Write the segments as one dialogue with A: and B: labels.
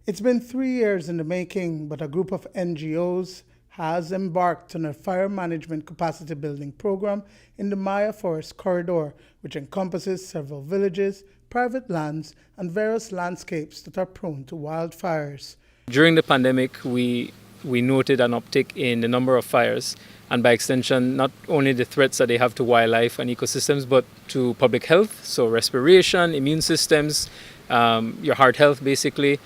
A: It's been 3 years in the making, but a group of NGOs has embarked on a fire management capacity building program in the Maya Forest Corridor, which encompasses several villages, private lands, and various landscapes that are prone to wildfires.
B: During the pandemic, we noted an uptick in the number of fires, and by extension, not only the threats that they have to wildlife and ecosystems, but to public health, so respiration, immune systems, your heart health basically,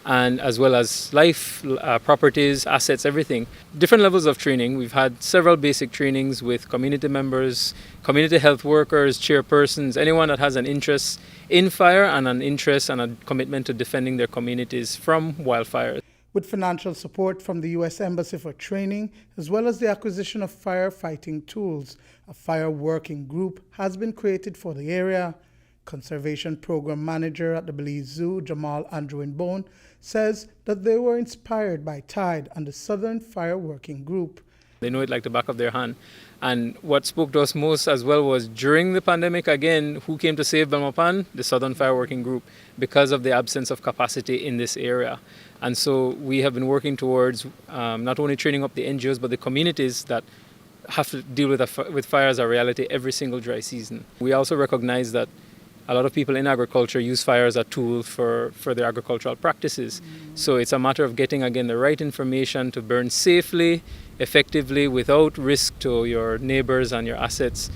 B: and as well as life, properties, assets, everything. Different levels of training. We've had several basic trainings with community members, community health workers, chairpersons, anyone that has an interest in fire and an interest and a commitment to defending their communities from wildfires.
A: With financial support from the U.S. Embassy for training, as well as the acquisition of firefighting tools, a fire working group has been created for the area. Conservation Program Manager at the Belize Zoo, Jamal Andrew-Bone, says that they were inspired by Tide and the Southern Fire Working Group.
B: They know it like the back of their hand. And what spoke to us most as well was during the pandemic, again, who came to save Belmopan? The Southern Fire Working Group, because of the absence of capacity in this area. And so we have been working towards not only training up the NGOs, but the communities that have to deal with fire as a reality every single dry season. We also recognize that a lot of people in agriculture use fire as a tool for their agricultural practices. So it's a matter of getting, again, the right information to burn safely, effectively, without risk to your neighbors and your assets,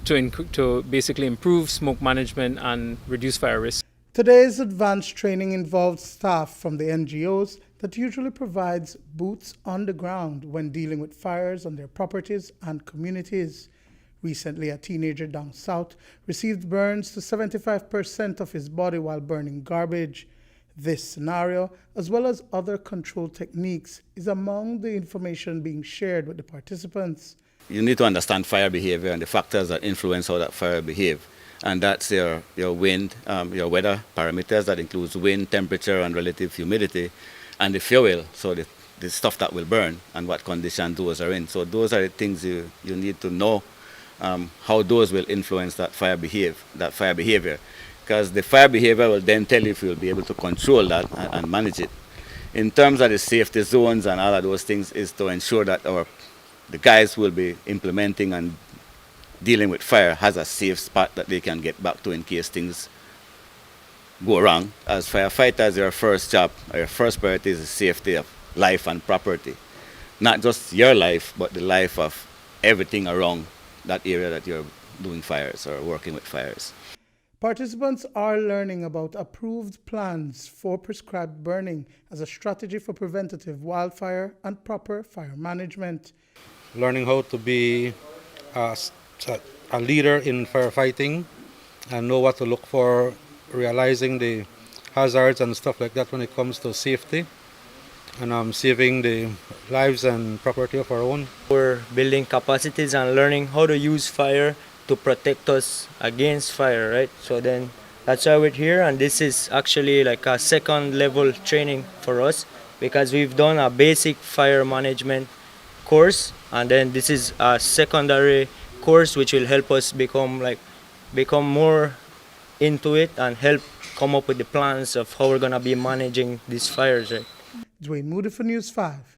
B: to basically improve smoke management and reduce fire risk.
A: Today's advanced training involves staff from the NGOs that usually provides boots on the ground when dealing with fires on their properties and communities. Recently, a teenager down south received burns to 75% of his body while burning garbage. This scenario, as well as other control techniques, is among the information being shared with the participants.
C: You need to understand fire behavior and the factors that influence how that fire behave. And that's your wind, your weather parameters, that includes wind, temperature, and relative humidity, and the fuel, so the stuff that will burn and what condition those are in. So those are the things you need to know. How those will influence that fire behavior, because the fire behavior will then tell you if you'll be able to control that and manage it. In terms of the safety zones and all of those things, is to ensure that the guys who will be implementing and dealing with fire has a safe spot that they can get back to in case things go wrong. As firefighters, your first job, or your first priority is the safety of life and property. Not just your life, but the life of everything around that area that you're doing fires or working with fires.
A: Participants are learning about approved plans for prescribed burning as a strategy for preventative wildfire and proper fire management.
D: Learning how to be a leader in firefighting and know what to look for, realizing the hazards and stuff like that when it comes to safety, and saving the lives and property of our own.
E: We're building capacities and learning how to use fire to protect us against fire, right? So then that's why we're here, and this is actually like a second level training for us, because we've done a basic fire management course, and then this is a secondary course which will help us become more into it and help come up with the plans of how we're gonna be managing these fires, right?
A: Dwayne Moody for News 5.